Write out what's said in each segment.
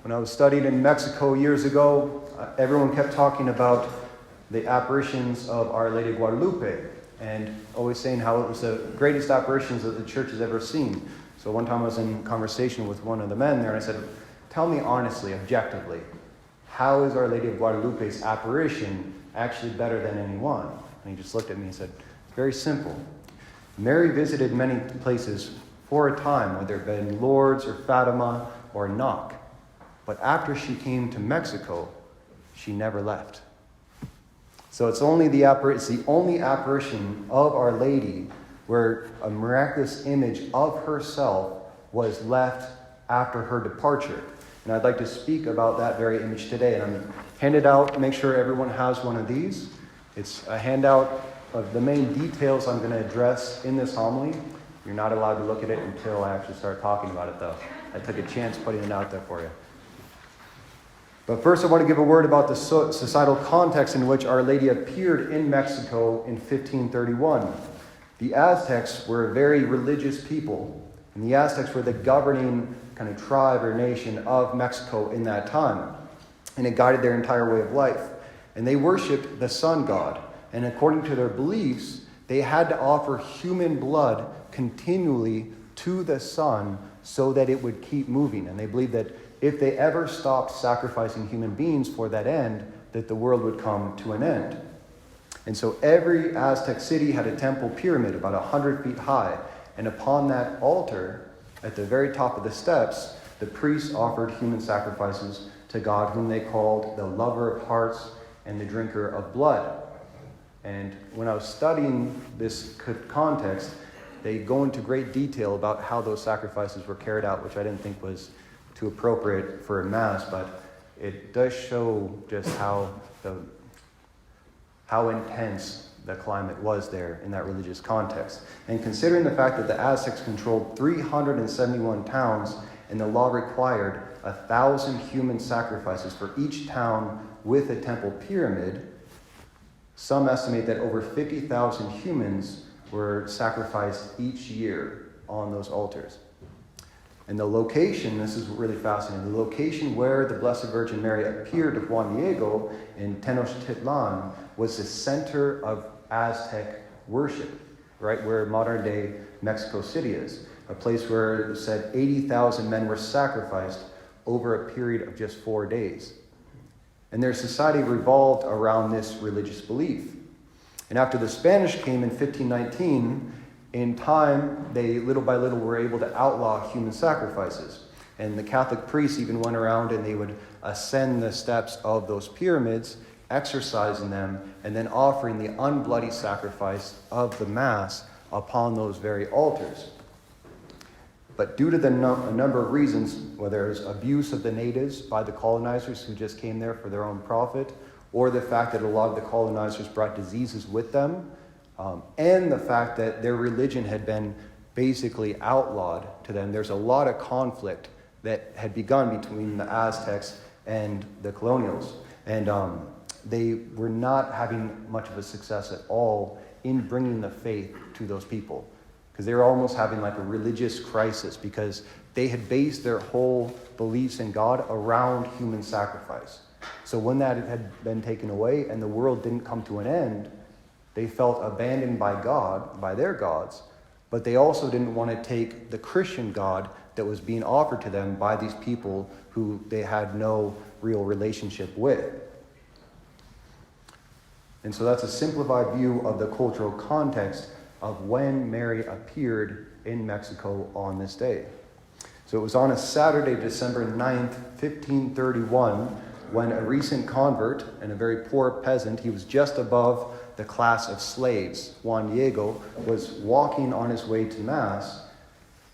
When I was studying in Mexico years ago, everyone kept talking about the apparitions of Our Lady of Guadelupe, and always saying how it was the greatest apparitions that the church has ever seen. So one time I was in conversation with one of the men there, and I said, tell me honestly, objectively, how is Our Lady of Guadalupe's apparition actually better than any one? And he just looked at me and said, it's very simple. Mary visited many places for a time, whether it been Lourdes or Fatima or Knock. But after she came to Mexico, she never left. So it's the only apparition of Our Lady where a miraculous image of herself was left after her departure. And I'd like to speak about that very image today. And I'm handed out, make sure everyone has one of these. It's a handout of the main details I'm going to address in this homily. You're not allowed to look at it until I actually start talking about it, though. I took a chance putting it out there for you. But first, I want to give a word about the societal context in which Our Lady appeared in Mexico in 1531. The Aztecs were a very religious people, and the Aztecs were the governing kind of tribe or nation of Mexico in that time, and it guided their entire way of life. And they worshipped the sun god, and according to their beliefs, they had to offer human blood continually to the sun so that it would keep moving. And they believed that if they ever stopped sacrificing human beings for that end, that the world would come to an end. And so every Aztec city had a temple pyramid about 100 feet high. And upon that altar, at the very top of the steps, the priests offered human sacrifices to God, whom they called the lover of hearts and the drinker of blood. And when I was studying this context, they go into great detail about how those sacrifices were carried out, which I didn't think was too appropriate for a mass, but it does show just how intense the climate was there in that religious context. And considering the fact that the Aztecs controlled 371 towns and the law required 1,000 human sacrifices for each town with a temple pyramid, some estimate that over 50,000 humans were sacrificed each year on those altars. And the location, this is really fascinating, the location where the Blessed Virgin Mary appeared to Juan Diego in Tenochtitlan was the center of Aztec worship, right where modern-day Mexico City is, a place where it said 80,000 men were sacrificed over a period of just 4 days. And their society revolved around this religious belief. And after the Spanish came in 1519, in time, they little by little were able to outlaw human sacrifices. And the Catholic priests even went around and they would ascend the steps of those pyramids, exorcising them, and then offering the unbloody sacrifice of the Mass upon those very altars. But due to a number of reasons, whether it was abuse of the natives by the colonizers who just came there for their own profit, or the fact that a lot of the colonizers brought diseases with them, and the fact that their religion had been basically outlawed to them, there's a lot of conflict that had begun between the Aztecs and the colonials. And they were not having much of a success at all in bringing the faith to those people, because they were almost having like a religious crisis, because they had based their whole beliefs in God around human sacrifice. So when that had been taken away and the world didn't come to an end, they felt abandoned by God, by their gods, but they also didn't want to take the Christian God that was being offered to them by these people who they had no real relationship with. And so that's a simplified view of the cultural context of when Mary appeared in Mexico on this day. So it was on a Saturday, December 9th, 1531, when a recent convert and a very poor peasant, he was just above the class of slaves, Juan Diego, was walking on his way to Mass,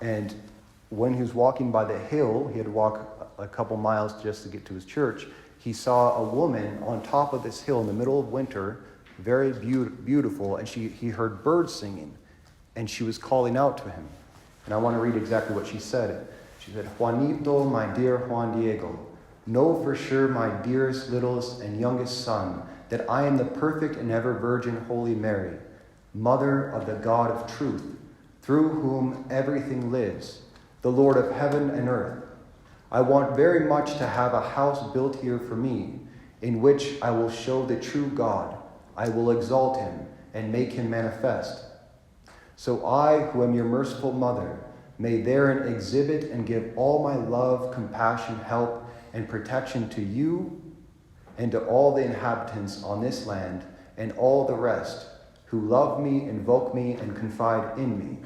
and when he was walking by the hill, he had to walk a couple miles just to get to his church, he saw a woman on top of this hill in the middle of winter, very beautiful, and he heard birds singing, and she was calling out to him. And I want to read exactly what she said. She said, "Juanito, my dear Juan Diego, know for sure, my dearest, littlest, and youngest son, that I am the perfect and ever Virgin Holy Mary, Mother of the God of truth, through whom everything lives, the Lord of heaven and earth. I want very much to have a house built here for me, in which I will show the true God. I will exalt him and make him manifest. So I, who am your merciful mother, may therein exhibit and give all my love, compassion, help, and protection to you and to all the inhabitants on this land and all the rest who love me, invoke me, and confide in me.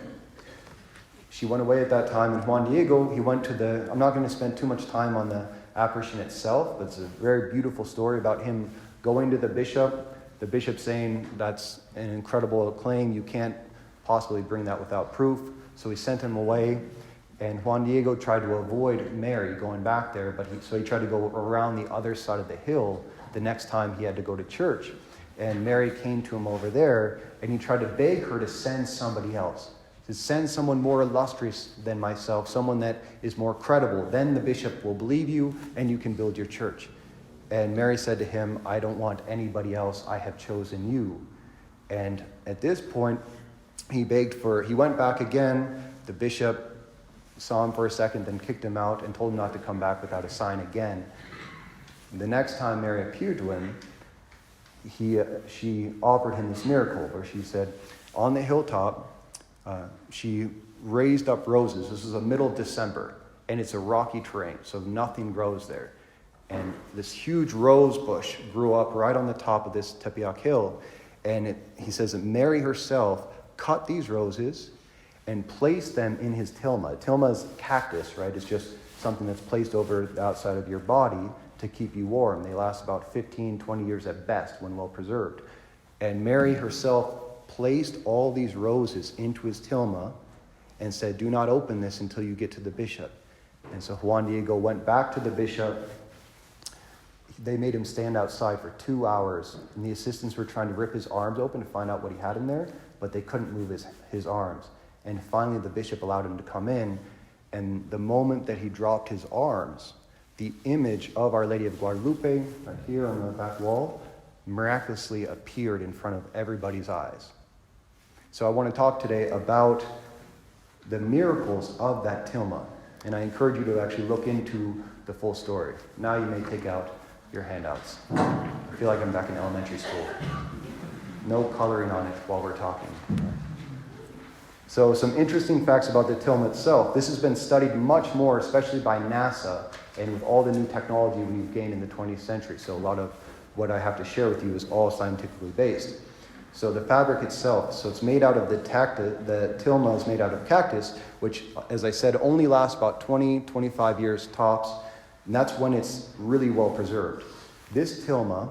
She went away at that time, and Juan Diego, he went to I'm not going to spend too much time on the apparition itself, but it's a very beautiful story about him going to the bishop saying, that's an incredible claim, you can't possibly bring that without proof. So he sent him away, and Juan Diego tried to avoid Mary going back there, so he tried to go around the other side of the hill the next time he had to go to church. And Mary came to him over there, and he tried to beg her to send somebody else, to send someone more illustrious than myself, someone that is more credible. Then the bishop will believe you, and you can build your church. And Mary said to him, I don't want anybody else. I have chosen you. And at this point, he went back again. The bishop saw him for a second, then kicked him out and told him not to come back without a sign again. The next time Mary appeared to him, she offered him this miracle where she said, on the hilltop, she raised up roses. This is the middle of December, and it's a rocky terrain, so nothing grows there. And this huge rose bush grew up right on the top of this Tepeyac hill. And he says that Mary herself cut these roses and placed them in his tilma. Tilma's cactus, right? It's just something that's placed over the outside of your body to keep you warm. They last about 15, 20 years at best when well preserved. And Mary herself placed all these roses into his tilma and said, do not open this until you get to the bishop. And so Juan Diego went back to the bishop. They made him stand outside for 2 hours, and the assistants were trying to rip his arms open to find out what he had in there, but they couldn't move his arms. And finally the bishop allowed him to come in, and the moment that he dropped his arms, the image of Our Lady of Guadalupe, right here on the back wall, miraculously appeared in front of everybody's eyes. So I want to talk today about the miracles of that tilma, and I encourage you to actually look into the full story. Now you may take out your handouts. I feel like I'm back in elementary school. No coloring on it while we're talking. So some interesting facts about the tilma itself. This has been studied much more, especially by NASA, and with all the new technology we've gained in the 20th century. So a lot of what I have to share with you is all scientifically based. So the fabric itself, so it's made out of the tilma is made out of cactus, which, as I said, only lasts about 20, 25 years tops, and that's when it's really well preserved. This tilma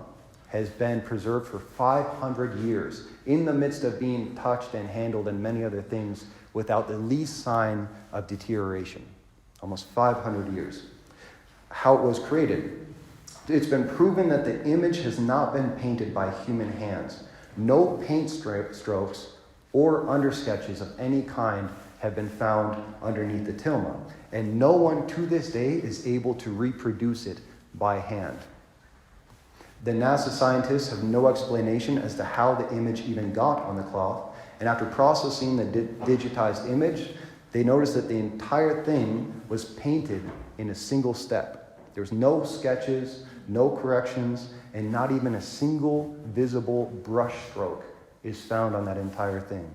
has been preserved for 500 years in the midst of being touched and handled and many other things without the least sign of deterioration. Almost 500 years. How it was created. It's been proven that the image has not been painted by human hands. No paint strokes or undersketches of any kind have been found underneath the tilma. And no one to this day is able to reproduce it by hand. The NASA scientists have no explanation as to how the image even got on the cloth. And after processing the digitized image, they noticed that the entire thing was painted in a single step. There's no sketches, no corrections, and not even a single visible brush stroke is found on that entire thing.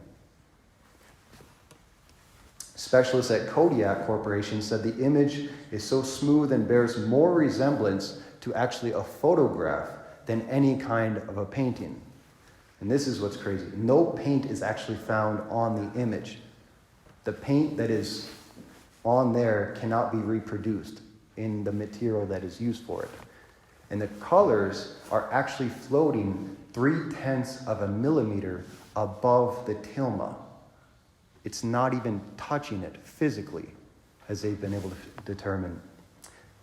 Specialists at Kodiak Corporation said the image is so smooth and bears more resemblance to actually a photograph than any kind of a painting. And this is what's crazy. No paint is actually found on the image. The paint that is on there cannot be reproduced in the material that is used for it. And the colors are actually floating 0.3 of a millimeter above the tilma. It's not even touching it physically, as they've been able to determine.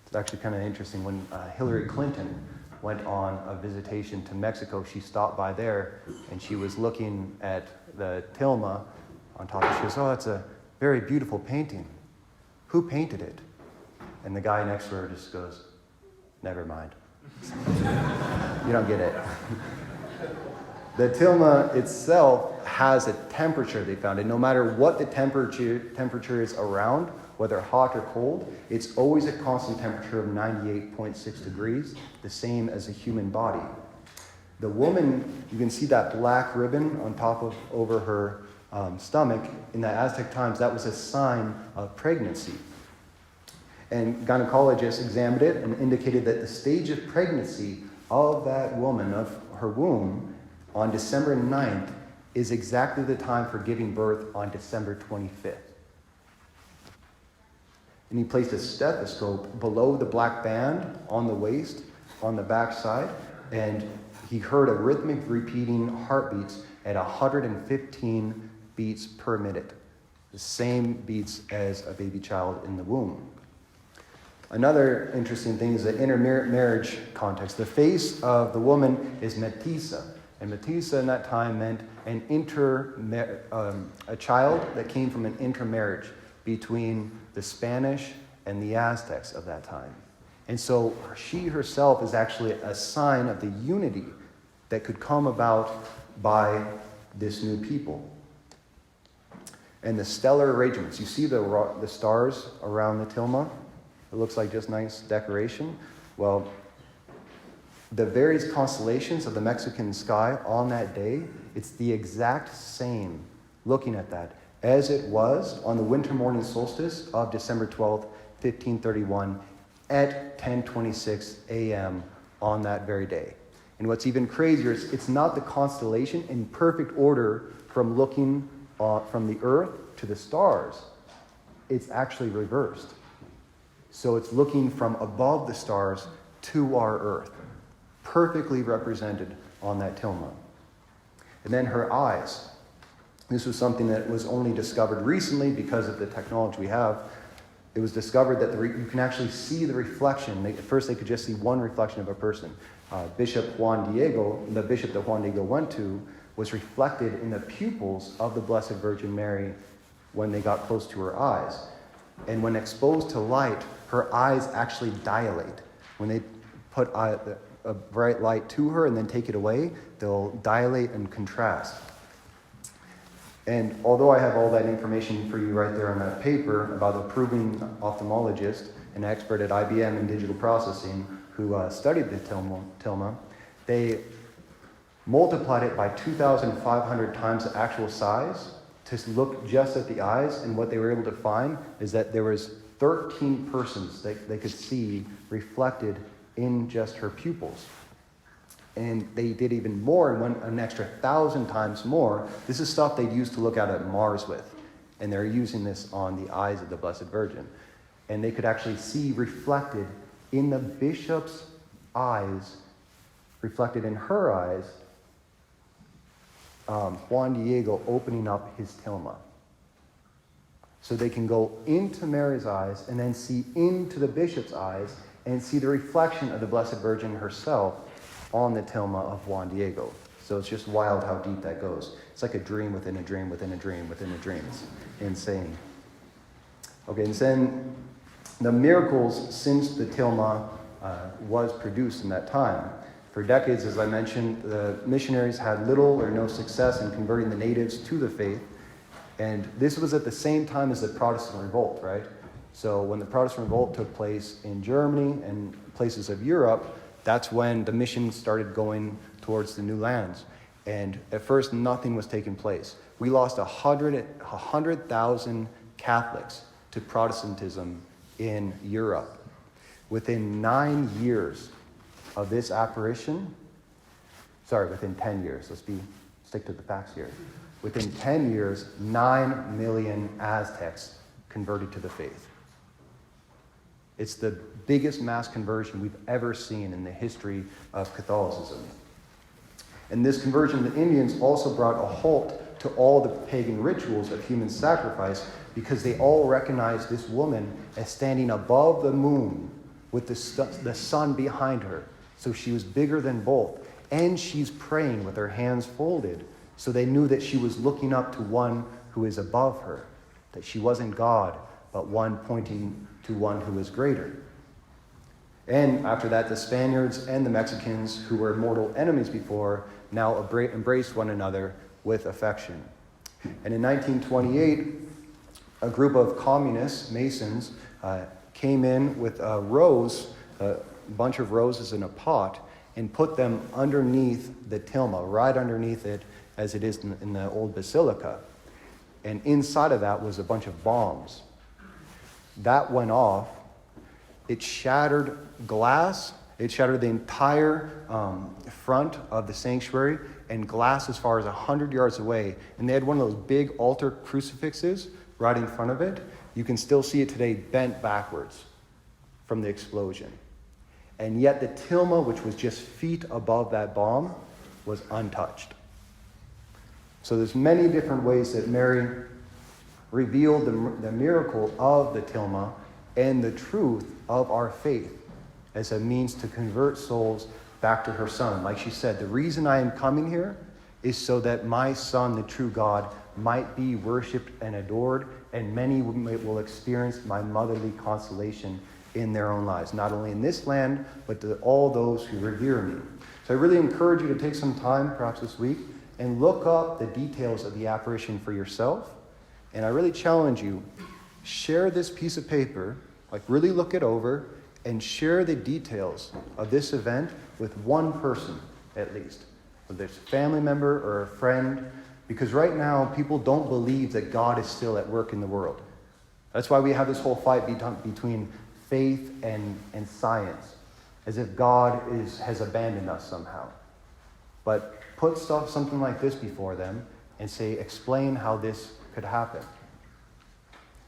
It's actually kind of interesting. When Hillary Clinton went on a visitation to Mexico, she stopped by there, and she was looking at the tilma on top. She goes, "Oh, that's a very beautiful painting. Who painted it?" And the guy next to her just goes, "Never mind. You don't get it." The tilma itself has a temperature they found, and no matter what the temperature is around, whether hot or cold, it's always a constant temperature of 98.6 degrees, the same as a human body. The woman, you can see that black ribbon on top of over her stomach. In the Aztec times, that was a sign of pregnancy. And gynecologists examined it and indicated that the stage of pregnancy of that woman, of her womb, on December 9th, is exactly the time for giving birth on December 25th. And he placed a stethoscope below the black band on the waist, on the back side, and he heard a rhythmic repeating heartbeats at 115 beats per minute, the same beats as a baby child in the womb. Another interesting thing is the intermarriage context. The face of the woman is mestiza, and mestiza in that time meant a child that came from an intermarriage between the Spanish and the Aztecs of that time. And so she herself is actually a sign of the unity that could come about by this new people. And the stellar arrangements, you see the stars around the tilma? It looks like just nice decoration. Well, the various constellations of the Mexican sky on that day, it's the exact same, looking at that, as it was on the winter morning solstice of December 12th, 1531, at 10:26 a.m. on that very day. And what's even crazier is it's not the constellation in perfect order from looking from the Earth to the stars. It's actually reversed. So it's looking from above the stars to our Earth, perfectly represented on that tilma. And then her eyes. This was something that was only discovered recently because of the technology we have. It was discovered that you can actually see the reflection. At first, they could just see one reflection of a person. Bishop Juan Diego, the bishop that Juan Diego went to, was reflected in the pupils of the Blessed Virgin Mary when they got close to her eyes. And when exposed to light, her eyes actually dilate. When they put a bright light to her and then take it away, they'll dilate and contrast. And although I have all that information for you right there on that paper about the proving ophthalmologist, an expert at IBM in digital processing, who studied the tilma, they multiplied it by 2,500 times the actual size to look just at the eyes, and what they were able to find is that there was 13 persons that they could see reflected in just her pupils. And they did even more and went an extra 1,000 times more. This is stuff they'd used to look out at Mars with. And they're using this on the eyes of the Blessed Virgin. And they could actually see reflected in the bishop's eyes, reflected in her eyes, Juan Diego opening up his tilma. So they can go into Mary's eyes and then see into the bishop's eyes and see the reflection of the Blessed Virgin herself on the tilma of Juan Diego. So it's just wild how deep that goes. It's like a dream within a dream within a dream within a dream. It's insane. Okay, and then the miracles since the tilma was produced in that time. For decades, as I mentioned, the missionaries had little or no success in converting the natives to the faith. And this was at the same time as the Protestant revolt, right? So when the Protestant revolt took place in Germany and places of Europe, that's when the mission started going towards the new lands. And at first, nothing was taking place. We lost 100,000 Catholics to Protestantism in Europe. Within 9 years of this apparition, within 10 years, stick to the facts here. Within 10 years, 9 million Aztecs converted to the faith. It's the biggest mass conversion we've ever seen in the history of Catholicism. And this conversion of the Indians also brought a halt to all the pagan rituals of human sacrifice, because they all recognized this woman as standing above the moon with the sun behind her. So she was bigger than both. And she's praying with her hands folded. So they knew that she was looking up to one who is above her, that she wasn't God, but one pointing to one who is greater. And after that, the Spaniards and the Mexicans, who were mortal enemies before, now embraced one another with affection. And in 1928, a group of communists, Masons, came in with a bunch of roses in a pot, and put them underneath the tilma, right underneath it as it is in the old basilica. And inside of that was a bunch of bombs. That went off. It shattered glass. It shattered the entire front of the sanctuary and glass as far as 100 yards away. And they had one of those big altar crucifixes right in front of it. You can still see it today bent backwards from the explosion. And yet the tilma, which was just feet above that bomb, was untouched. So there's many different ways that Mary revealed the miracle of the tilma and the truth of our faith as a means to convert souls back to her Son. Like she said, the reason I am coming here is so that my Son, the true God, might be worshipped and adored, and many will experience my motherly consolation in their own lives, not only in this land, but to all those who revere me. So I really encourage you to take some time, perhaps this week, and look up the details of the apparition for yourself. And I really challenge you, share this piece of paper, like really look it over, and share the details of this event with one person at least, whether it's a family member or a friend, because right now people don't believe that God is still at work in the world. That's why we have this whole fight between faith and science, as if God has abandoned us somehow. But put something like this before them and say, explain how this could happen.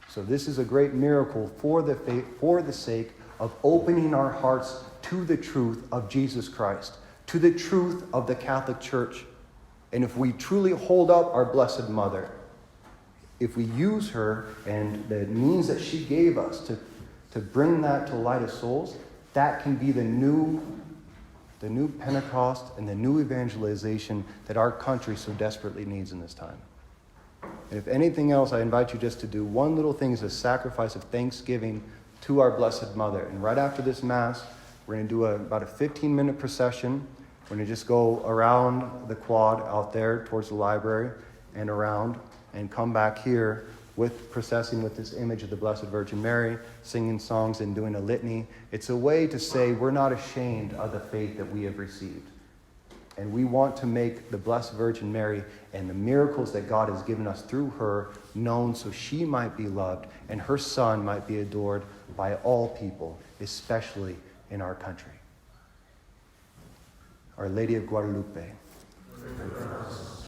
So this is a great miracle for the sake of opening our hearts to the truth of Jesus Christ, to the truth of the Catholic Church. And if we truly hold up our Blessed Mother, if we use her and the means that she gave us to bring that to light of souls, that can be the new Pentecost and the new evangelization that our country so desperately needs in this time. And if anything else, I invite you just to do one little thing as a sacrifice of thanksgiving to our Blessed Mother. And right after this Mass, we're going to do about a 15-minute procession. We're going to just go around the quad out there towards the library and around and come back here processing with this image of the Blessed Virgin Mary, singing songs and doing a litany. It's a way to say we're not ashamed of the faith that we have received. And we want to make the Blessed Virgin Mary and the miracles that God has given us through her known so she might be loved and her Son might be adored by all people, especially in our country. Our Lady of Guadalupe.